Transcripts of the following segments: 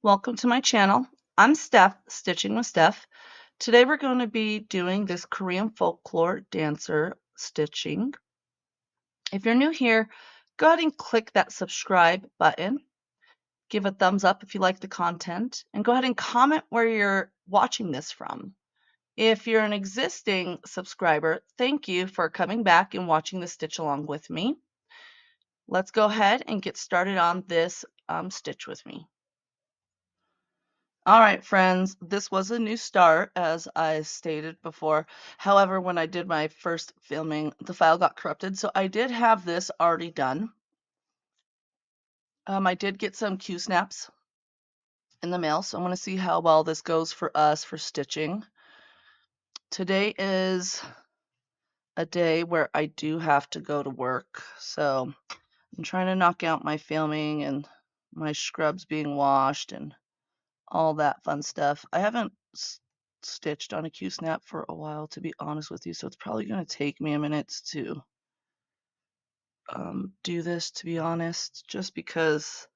Welcome to my channel. I'm Steph, Stitching with Steph. Today we're going to be doing this Korean folklore dancer stitching. If you're new here, go ahead and click that subscribe button. Give a thumbs up if you like the content, and go ahead and comment where you're watching this from. If you're an existing subscriber, thank you for coming back and watching the stitch along with me. Let's go ahead and get started on this stitch with me. All right, friends, this was a new start, as I stated before. However, when I did my first filming, the file got corrupted, so I did have this already done. I did get some Q-snaps in the mail, so I'm going to see how well this goes for us for stitching. Today is a day where I do have to go to work, so I'm trying to knock out my filming and my scrubs being washed and all that fun stuff. I haven't stitched on a Q-snap for a while, to be honest with you, so it's probably going to take me a minute to do this, to be honest, just because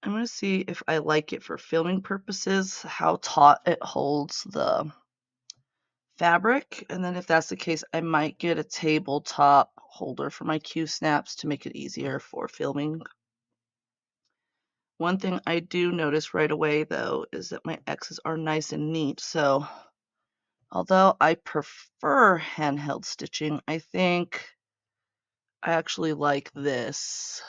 I'm going to see if I like it for filming purposes, how taut it holds the fabric, and then if that's the case, I might get a tabletop holder for my Q-snaps to make it easier for filming. One thing I do notice right away, though, is that my X's are nice and neat, so although I prefer handheld stitching, I think I actually like this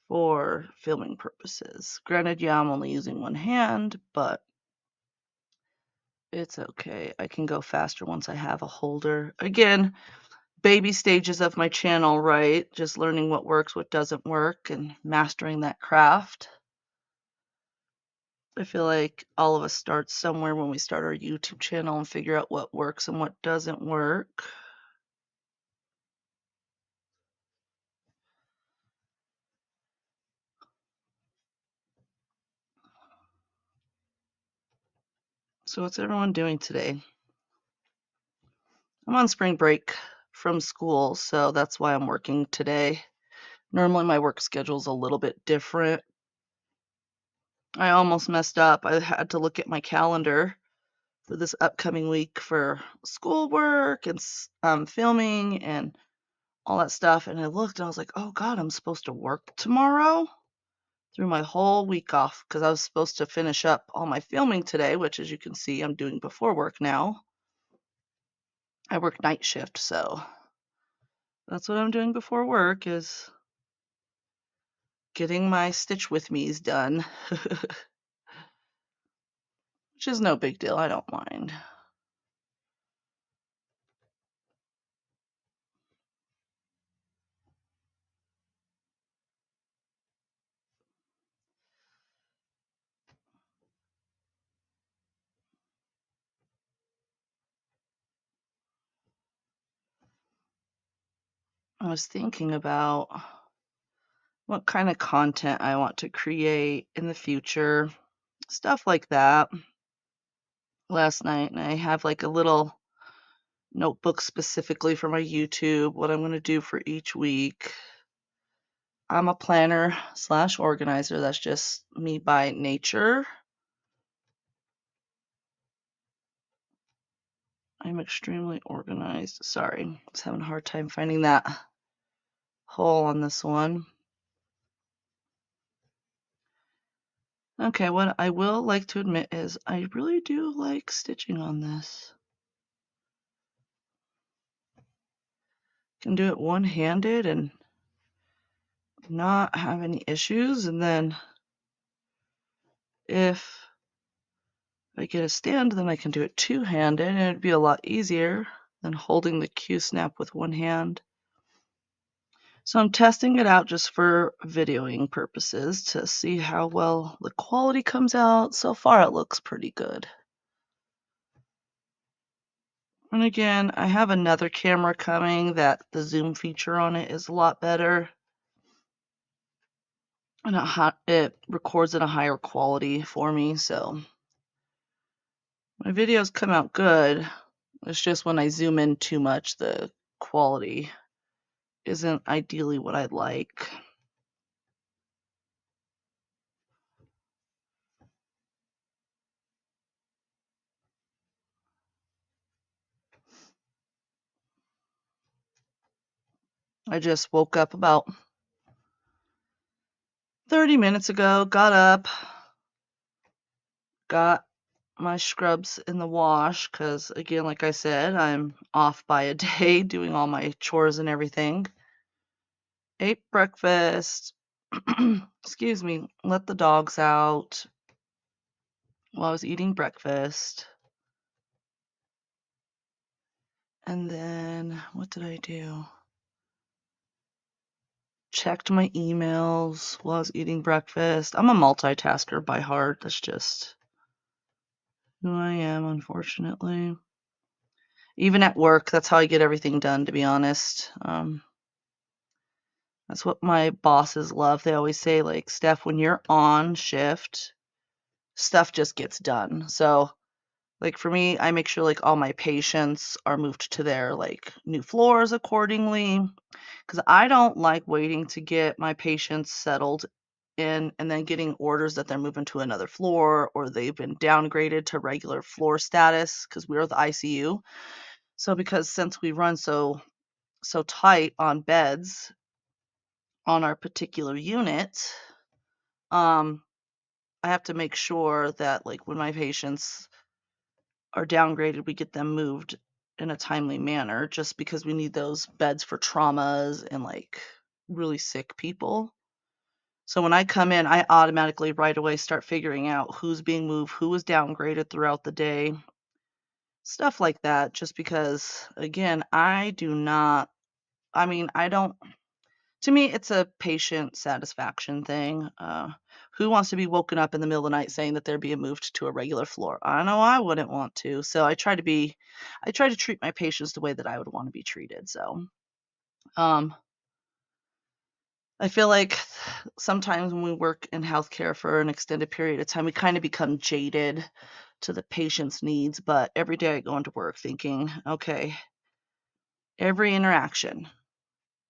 for filming purposes. Granted, yeah, I'm only using one hand, but it's okay. I can go faster once I have a holder. Again, baby stages of my channel, right? Just learning what works, what doesn't work, and mastering that craft. I feel like all of us start somewhere when we start our YouTube channel and figure out what works and what doesn't work. So what's everyone doing today? I'm on spring break from school, so that's why I'm working today. Normally my work schedule is a little bit different. I almost messed up. I had to look at my calendar for this upcoming week for schoolwork and filming and all that stuff, and I looked and I was like, oh god, I'm supposed to work tomorrow? Threw my whole week off because I was supposed to finish up all my filming today, which, as you can see, I'm doing before work now. I work night shift, so that's what I'm doing before work, is getting my stitch with me's done. Which is no big deal, I don't mind. I was thinking about what kind of content I want to create in the future, stuff like that, last night, and I have like a little notebook specifically for my YouTube, what I'm going to do for each week. I'm a planner / organizer. That's just me by nature. I'm extremely organized. Sorry, I was having a hard time finding that hole on this one. Okay, what I will like to admit is I really do like stitching on this. Can do it one-handed and not have any issues, and then if I get a stand, then I can do it two-handed, and it'd be a lot easier than holding the Q-snap with one hand. So I'm testing it out just for videoing purposes to see how well the quality comes out. So far it looks pretty good. And again, I have another camera coming that the zoom feature on it is a lot better. And it records at a higher quality for me, so my videos come out good. It's just when I zoom in too much, the quality isn't ideally what I'd like. I just woke up about 30 minutes ago, got up, got my scrubs in the wash because, again, like I said, I'm off by a day doing all my chores and everything. Ate breakfast, excuse me, let the dogs out while I was eating breakfast. And then, what did I do? Checked my emails while I was eating breakfast. I'm a multitasker by heart. That's just who I am, unfortunately. Even at work, that's how I get everything done, to be honest. That's what my bosses love. They always say, like, Steph, when you're on shift, stuff just gets done. So, like, for me, I make sure, like, all my patients are moved to their, like, new floors accordingly. Because I don't like waiting to get my patients settled in and then getting orders that they're moving to another floor or they've been downgraded to regular floor status because we're the ICU. So, because since we run so tight on beds on our particular unit, I have to make sure that, like, when my patients are downgraded, we get them moved in a timely manner just because we need those beds for traumas and, like, really sick people. So when I come in, I automatically right away start figuring out who's being moved, who was downgraded throughout the day, stuff like that, just because, again, I don't. To me, it's a patient satisfaction thing. Who wants to be woken up in the middle of the night saying that they're being moved to a regular floor? I know I wouldn't want to. So I try to treat my patients the way that I would want to be treated. So, um, I feel like sometimes when we work in healthcare for an extended period of time, we kind of become jaded to the patient's needs. But every day I go into work thinking, okay, every interaction,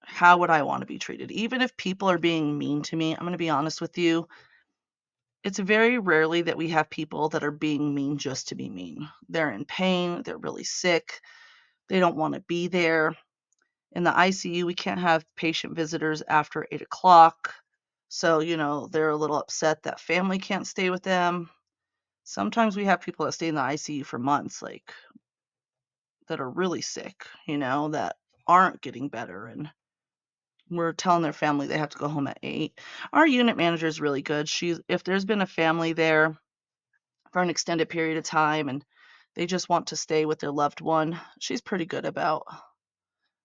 how would I want to be treated? Even if people are being mean to me, I'm going to be honest with you. It's very rarely that we have people that are being mean just to be mean. They're in pain, they're really sick, they don't want to be there. In the ICU, we can't have patient visitors after 8 o'clock. So, they're a little upset that family can't stay with them. Sometimes we have people that stay in the ICU for months, like, that are really sick, that aren't getting better. And we're telling their family they have to go home at 8. Our unit manager is really good. If there's been a family there for an extended period of time and they just want to stay with their loved one, she's pretty good about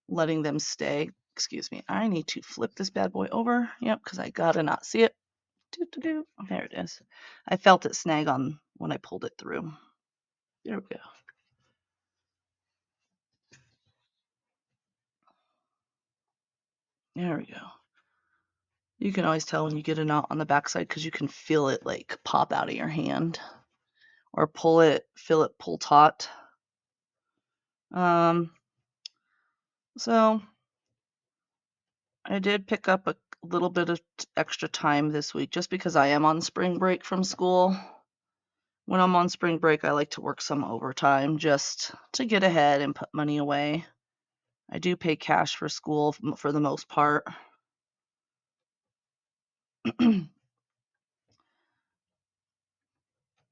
letting them stay. Excuse me. I need to flip this bad boy over. Yep, because I gotta not see it. Doo-doo-doo. There it is. I felt it snag on when I pulled it through. There we go. There we go. You can always tell when you get a knot on the backside because you can feel it like pop out of your hand or feel it pull taut. So I did pick up a little bit of extra time this week just because I am on spring break from school. When I'm on spring break, I like to work some overtime just to get ahead and put money away. I do pay cash for school for the most part.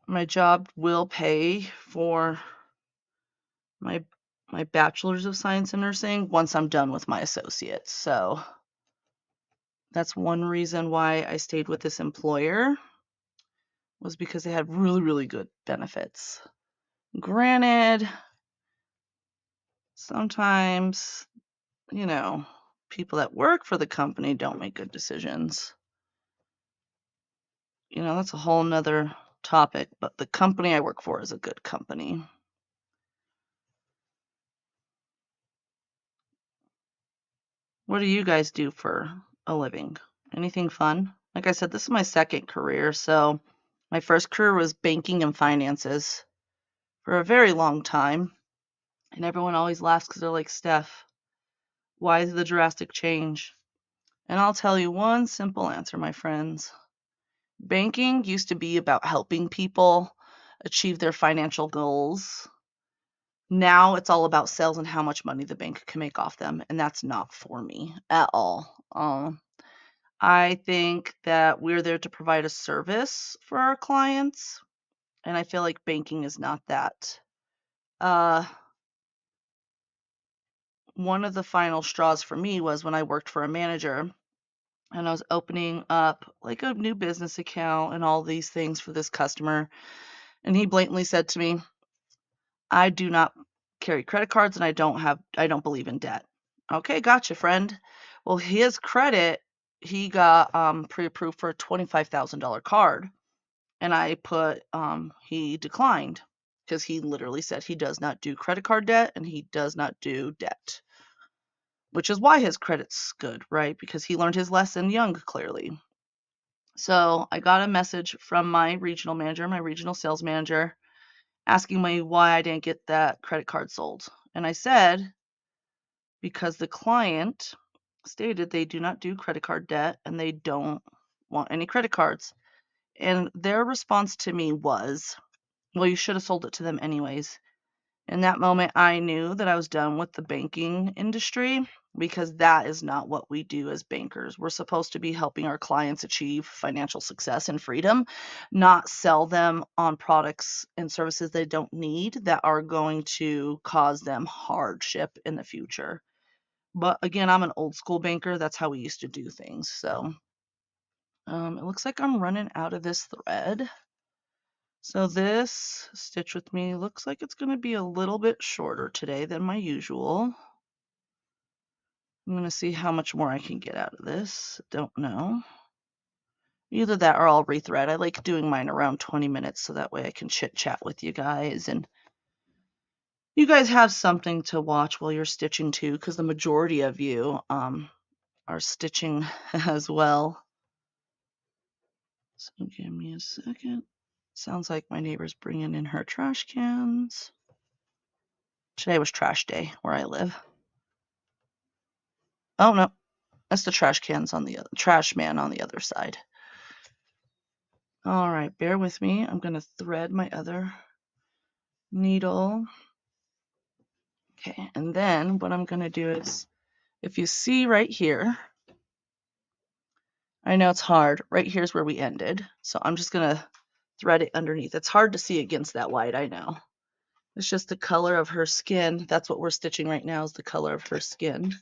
My job will pay for my bachelor's of science in nursing once I'm done with my associates. So that's one reason why I stayed with this employer, was because they had really, really good benefits. Granted, sometimes, people that work for the company don't make good decisions. That's a whole nother topic, but the company I work for is a good company. What do you guys do for a living? Anything fun? Like I said, this is my second career. So my first career was banking and finances for a very long time. And everyone always laughs because they're like, Steph, why is the drastic change? And I'll tell you one simple answer, my friends. Banking used to be about helping people achieve their financial goals. Now it's all about sales and how much money the bank can make off them, and that's not for me at all. I think that we're there to provide a service for our clients, and I feel like banking is not that. One of the final straws for me was when I worked for a manager and I was opening up like a new business account and all these things for this customer. And he blatantly said to me, I do not carry credit cards and I don't believe in debt. Okay, gotcha, friend. Well, his credit, he got pre-approved for a $25,000 card. And I put he declined because he literally said he does not do credit card debt and he does not do debt, which is why his credit's good, right? Because he learned his lesson young, clearly. So I got a message from my regional manager, my regional sales manager, asking me why I didn't get that credit card sold. And I said, because the client stated they do not do credit card debt and they don't want any credit cards. And their response to me was, well, you should have sold it to them anyways. In that moment, I knew that I was done with the banking industry because that is not what we do as bankers. We're supposed to be helping our clients achieve financial success and freedom, not sell them on products and services they don't need that are going to cause them hardship in the future. But again, I'm an old school banker. That's how we used to do things. So it looks like I'm running out of this thread. So this Stitch With Me looks like it's going to be a little bit shorter today than my usual. I'm going to see how much more I can get out of this. Don't know. Either that or I'll rethread. I like doing mine around 20 minutes so that way I can chit chat with you guys and you guys have something to watch while you're stitching too, because the majority of you are stitching as well. So give me a second. Sounds like my neighbor's bringing in her trash cans. Today was trash day where I live. Oh no, that's the trash cans on the trash man on the other side. All right, bear with me. I'm going to thread my other needle. Okay, and then what I'm going to do is, if you see right here, I know it's hard. Right here's where we ended. So I'm just going to thread it underneath. It's hard to see against that white, I know. It's just the color of her skin. That's what we're stitching right now, is the color of her skin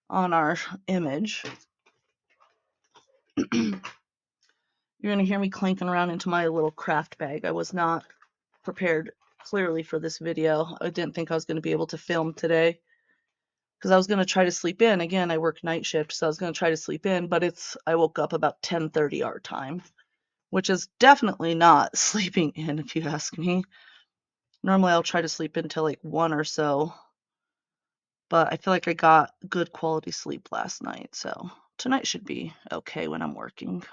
on our image. You're going to hear me clanking around into my little craft bag. I was not prepared clearly for this video. I didn't think I was going to be able to film today because I was going to try to sleep in. Again, I work night shift, so I was going to try to sleep in, but I woke up about 10:30 our time, which is definitely not sleeping in if you ask me. Normally I'll try to sleep in till like 1 or so, but I feel like I got good quality sleep last night, so tonight should be okay when I'm working.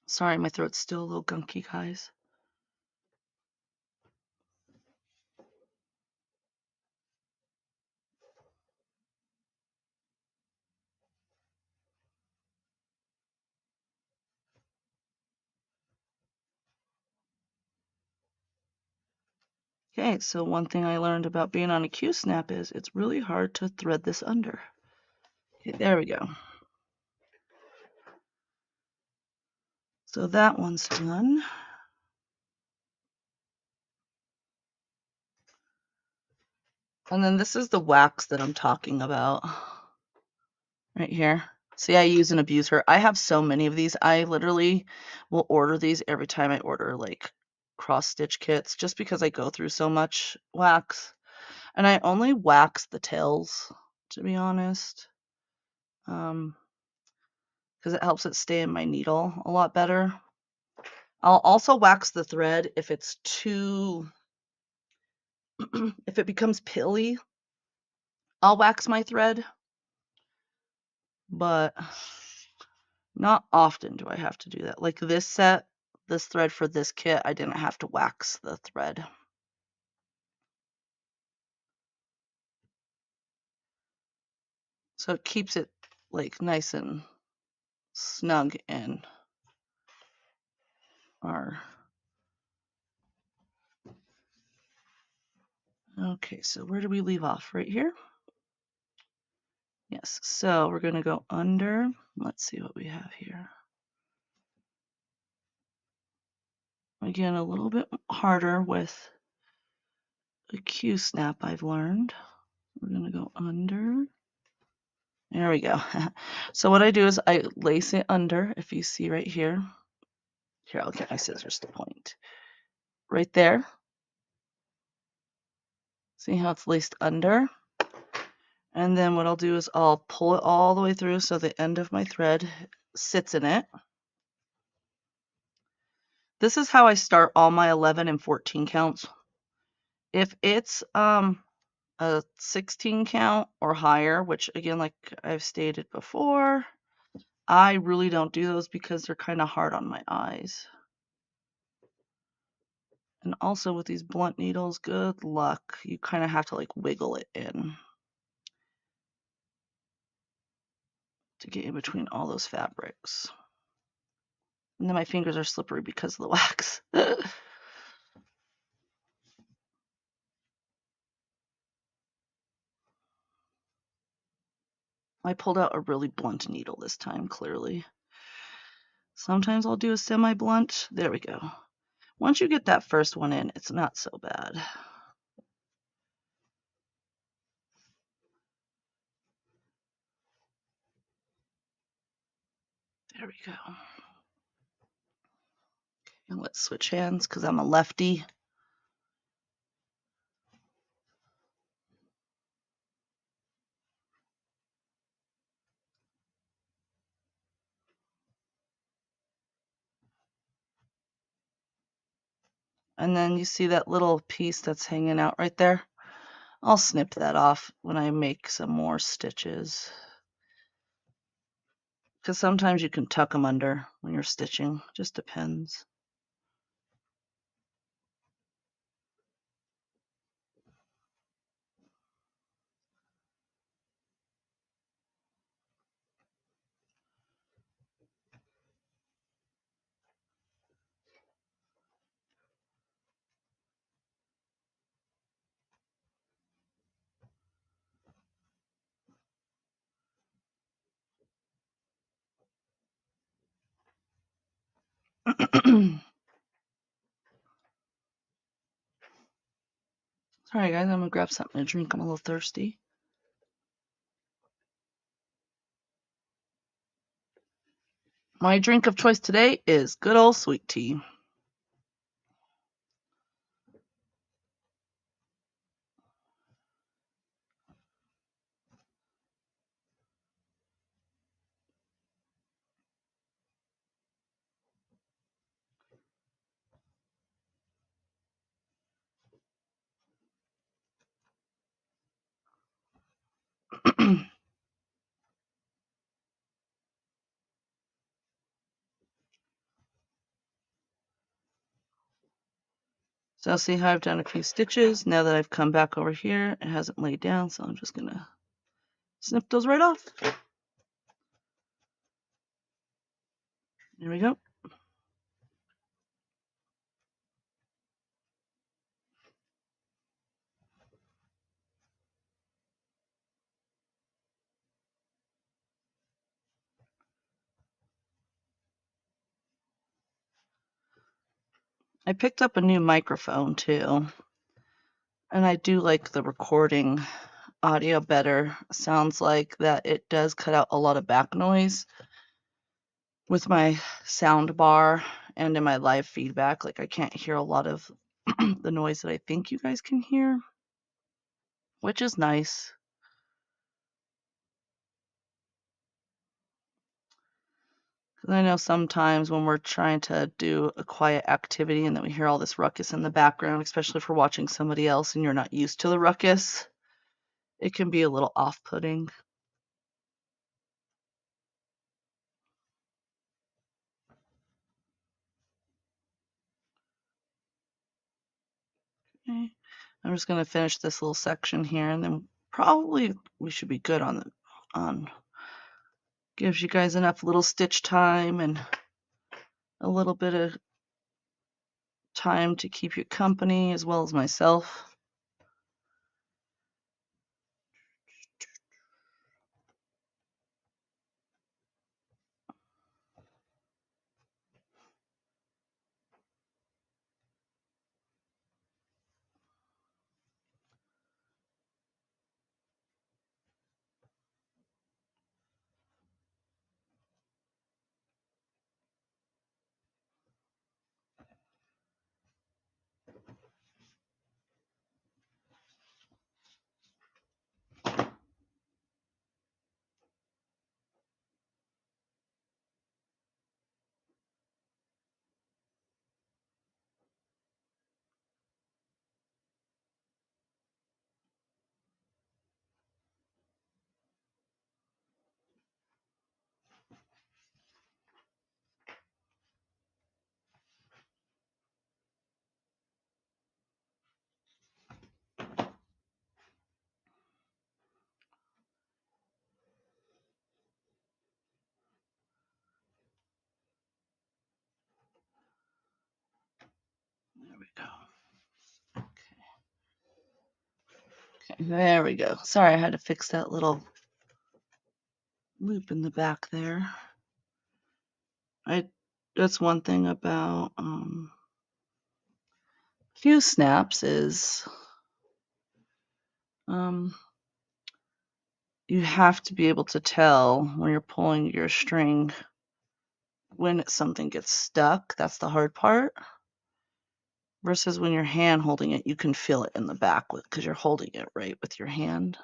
Sorry, my throat's still a little gunky, guys. Okay, so one thing I learned about being on a Q-snap is it's really hard to thread this under. Okay, there we go. So that one's done. And then this is the wax that I'm talking about right here. See, I use and abuse her. I have so many of these. I literally will order these every time I order like cross stitch kits just because I go through so much wax. And I only wax the tails, to be honest, because it helps it stay in my needle a lot better. I'll also wax the thread if it's too, if it becomes pilly, I'll wax my thread, but not often do I have to do that. Like this set, this thread for this kit, I didn't have to wax the thread. So it keeps it like nice and snug in our. Okay, so where do we leave off? Right here? Yes, so we're going to go under. Let's see what we have here. Again, a little bit harder with a Q snap, I've learned. We're going to go under. There we go. So what I do is I lace it under, if you see right here. Here, I'll get my scissors to point. Right there. See how it's laced under? And then what I'll do is I'll pull it all the way through so the end of my thread sits in it. This is how I start all my 11 and 14 counts. If it's a 16 count or higher, which again, like I've stated before, I really don't do those because they're kind of hard on my eyes. And also with these blunt needles, good luck. You kind of have to like wiggle it in to get in between all those fabrics. And then my fingers are slippery because of the wax. I pulled out a really blunt needle this time, clearly. Sometimes I'll do a semi-blunt. There we go. Once you get that first one in, it's not so bad. There we go. And let's switch hands because I'm a lefty. And then you see that little piece that's hanging out right there? I'll snip that off when I make some more stitches. Because sometimes you can tuck them under when you're stitching. Just depends. Sorry guys, I'm gonna grab something to drink. I'm a little thirsty. My drink of choice today is good old sweet tea. So see how I've done a few stitches. Now that I've come back over here, it hasn't laid down, so I'm just gonna snip those right off. There we go. I picked up a new microphone too, and I do like the recording audio better. Sounds like that it does cut out a lot of back noise with my sound bar and in my live feedback. Like I can't hear a lot of the noise that I think you guys can hear, which is nice. I know sometimes when we're trying to do a quiet activity and then we hear all this ruckus in the background, especially if we're watching somebody else and you're not used to the ruckus, it can be a little off-putting. Okay. I'm just going to finish this little section here and then probably we should be good on Gives you guys enough little stitch time and a little bit of time to keep you company as well as myself. There we go. Okay, there we go. Sorry, I had to fix that little loop in the back there. That's one thing about few snaps is you have to be able to tell when you're pulling your string when something gets stuck. That's the hard part. Versus when you're hand holding it, you can feel it in the back because you're holding it right with your hand.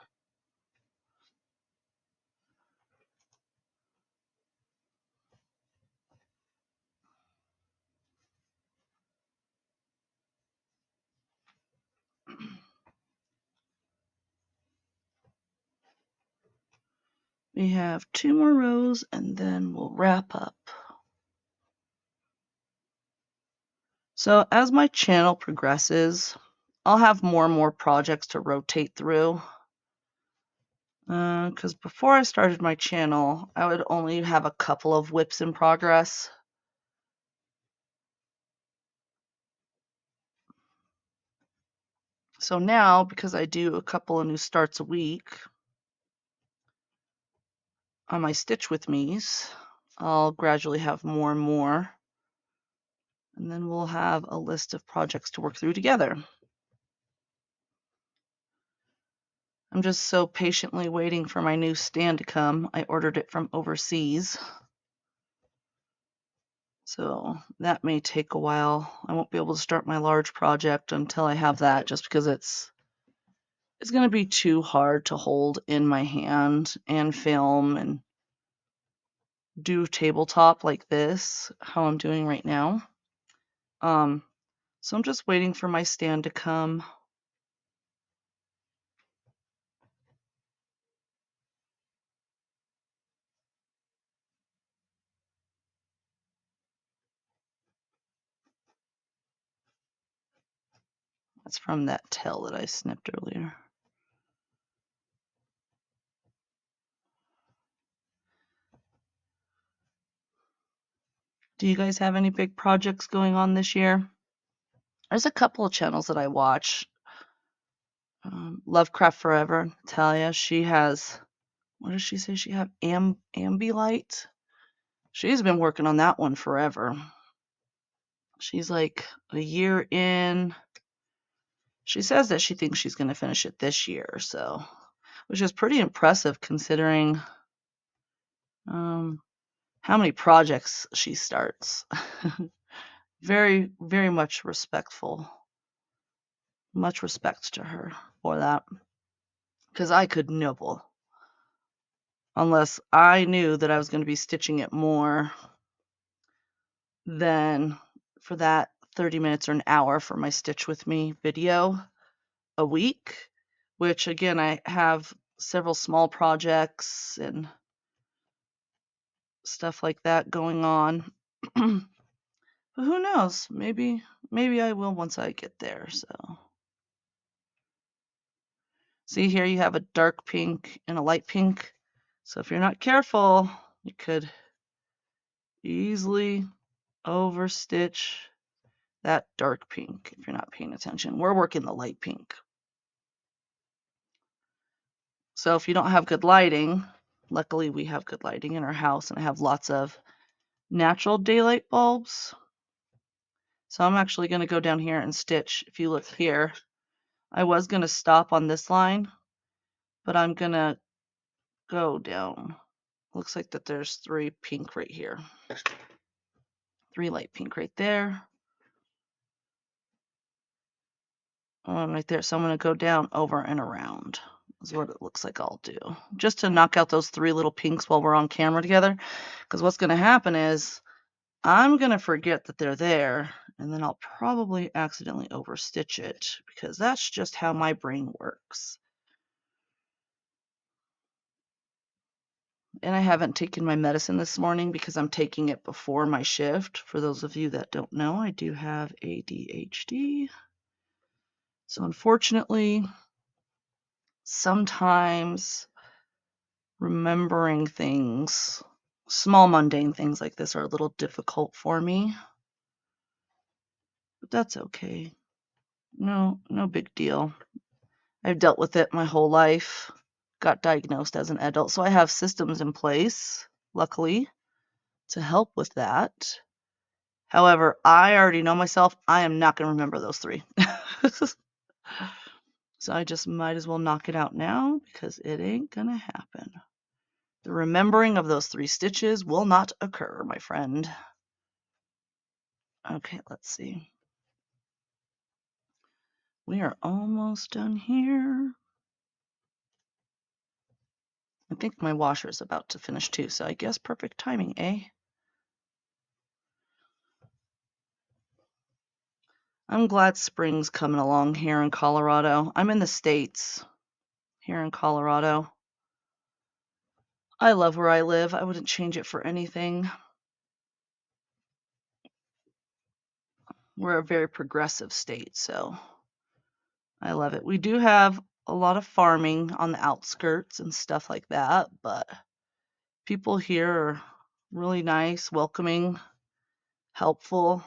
We have 2 more rows and then we'll wrap up. So as my channel progresses, I'll have more and more projects to rotate through. Because before I started my channel, I would only have a couple of whips in progress. So now, because I do a couple of new starts a week on my Stitch With Me's, I'll gradually have more and more. And then we'll have a list of projects to work through together. I'm just so patiently waiting for my new stand to come. I ordered it from overseas. So that may take a while. I won't be able to start my large project until I have that, just because it's going to be too hard to hold in my hand and film and do tabletop like this, how I'm doing right now. So I'm just waiting for my stand to come. That's from that tail that I snipped earlier. Do you guys have any big projects going on this year? There's a couple of channels that I watch. Lovecraft Forever, Talia, she has, what does she say she have? Ambilight? She's been working on that one forever. She's like a year in. She says that she thinks she's going to finish it this year, so, which is pretty impressive considering how many projects she starts. Very, very much respectful. Much respect to her for that. Because I could nibble. Unless I knew that I was going to be stitching it more than for that 30 minutes or an hour for my Stitch With Me video a week, which again, I have several small projects and stuff like that going on. But who knows? Maybe I will once I get there. So see here, you have a dark pink and a light pink. So if you're not careful, You could easily overstitch that dark pink if you're not paying attention. We're working the light pink. So if you don't have good lighting, luckily we have good lighting in our house, and I have lots of natural daylight bulbs. So I'm actually going to go down here and stitch. If you look here, I was going to stop on this line, but I'm going to go down. Looks like that there's 3 pink right here. 3 light pink right there. Right there. So I'm going to go down, over, and around. Is what it looks like I'll do. Just to knock out those 3 little pinks while we're on camera together. Because what's going to happen is I'm going to forget that they're there, and then I'll probably accidentally overstitch it, because that's just how my brain works. And I haven't taken my medicine this morning because I'm taking it before my shift. For those of you that don't know, I do have ADHD. So unfortunately, sometimes remembering things, small mundane things like this, are a little difficult for me. But that's okay. No big deal. I've dealt with it my whole life. Got diagnosed as an adult, so I have systems in place, luckily, to help with that. However, I already know myself. I am not going to remember those 3. So I just might as well knock it out now, because it ain't going to happen. The remembering of those 3 stitches will not occur, my friend. Okay, let's see. We are almost done here. I think my washer is about to finish too, so I guess perfect timing, eh? I'm glad spring's coming along here in Colorado. I'm in the States here in Colorado. I love where I live. I wouldn't change it for anything. We're a very progressive state, so I love it. We do have a lot of farming on the outskirts and stuff like that, but people here are really nice, welcoming, helpful.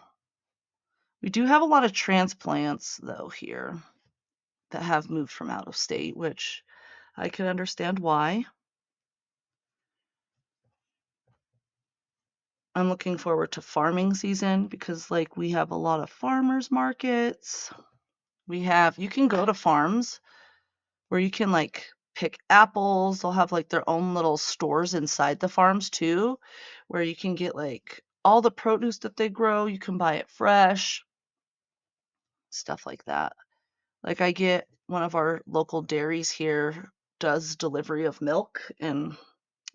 We do have a lot of transplants, though, here that have moved from out of state, which I can understand why. I'm looking forward to farming season because, like, we have a lot of farmers markets. You can go to farms where you can, like, pick apples. They'll have, like, their own little stores inside the farms too, where you can get, like, all the produce that they grow. You can buy it fresh, stuff like that. Like, I get one of our local dairies here does delivery of milk and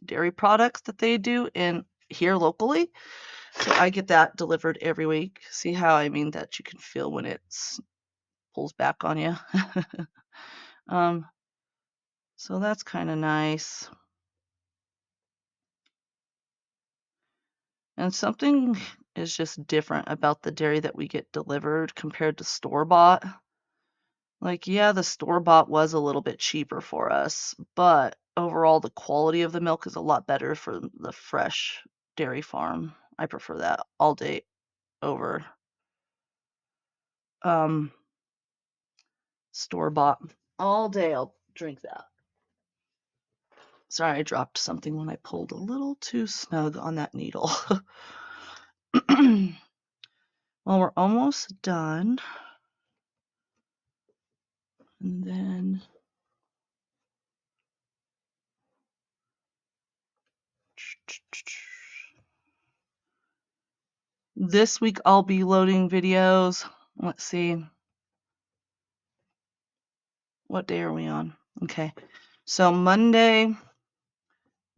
dairy products that they do in here locally. So I get that delivered every week. See how I mean that you can feel when it pulls back on you. So that's kind of nice. And something is just different about the dairy that we get delivered compared to store-bought. Like, yeah, the store-bought was a little bit cheaper for us, but overall the quality of the milk is a lot better for the fresh dairy farm. I prefer that all day over store-bought. All day I'll drink that. Sorry, I dropped something when I pulled a little too snug on that needle. Well, we're almost done. And then this week I'll be loading videos. Let's see. What day are we on? Okay. So Monday,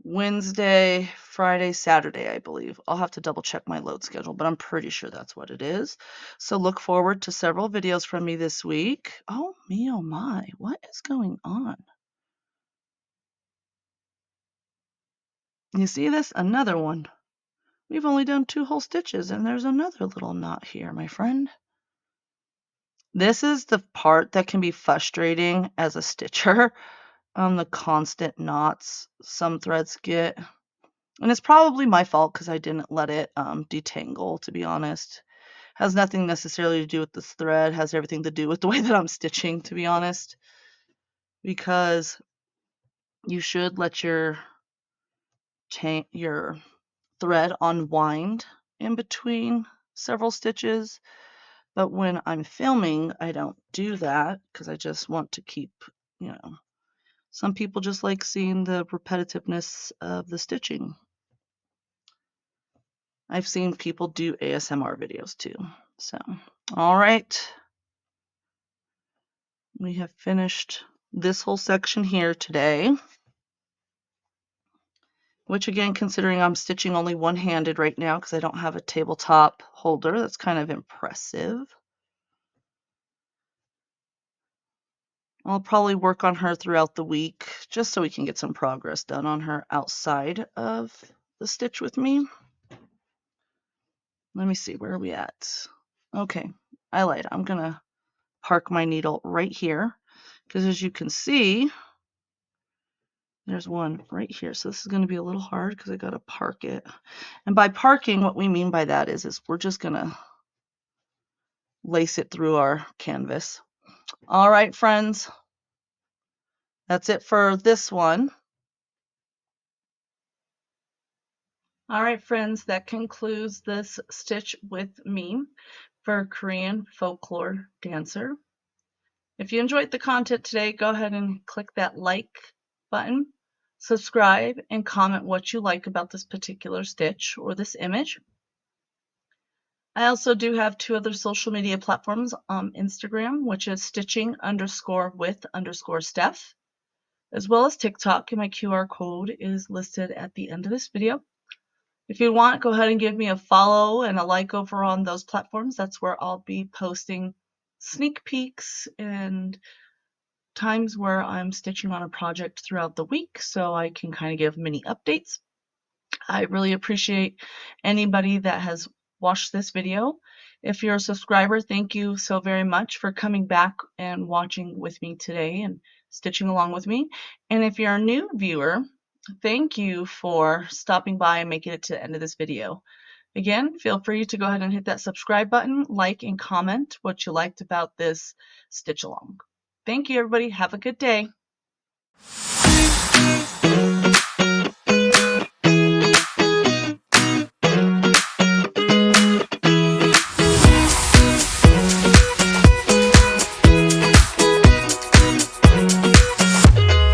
Wednesday, Friday, Saturday, I believe. I'll have to double check my load schedule, but I'm pretty sure that's what it is. So look forward to several videos from me this week. Oh me, oh my, what is going on? You see this? Another one. We've only done 2 whole stitches, and there's another little knot here, my friend. This is the part that can be frustrating as a stitcher, the constant knots some threads get. And it's probably my fault because I didn't let it detangle, to be honest. Has nothing necessarily to do with this thread, has everything to do with the way that I'm stitching, to be honest. Because you should let your thread unwind in between several stitches. But when I'm filming, I don't do that because I just want to keep, some people just like seeing the repetitiveness of the stitching. I've seen people do ASMR videos too. So, all right. We have finished this whole section here today, which again, considering I'm stitching only one-handed right now because I don't have a tabletop holder, that's kind of impressive. I'll probably work on her throughout the week just so we can get some progress done on her outside of the stitch with me. Let me see, where are we at? Okay, I lied. I'm gonna park my needle right here because as you can see, there's one right here. So this is going to be a little hard because I got to park it. And by parking, what we mean by that is we're just going to lace it through our canvas. All right, friends. That's it for this one. All right, friends, that concludes this stitch with me for Korean folklore dancer. If you enjoyed the content today, go ahead and click that like button, subscribe, and comment what you like about this particular stitch or this image. I also do have 2 other social media platforms on Instagram, which is stitching_with_steph, as well as TikTok, and my QR code is listed at the end of this video. If you want, go ahead and give me a follow and a like over on those platforms. That's where I'll be posting sneak peeks and times where I'm stitching on a project throughout the week so I can kind of give mini updates. I really appreciate anybody that has watched this video. If you're a subscriber, thank you so very much for coming back and watching with me today and stitching along with me. And if you're a new viewer, thank you for stopping by and making it to the end of this video. Again, feel free to go ahead and hit that subscribe button, like, and comment what you liked about this stitch along. Thank you, everybody. Have a good day.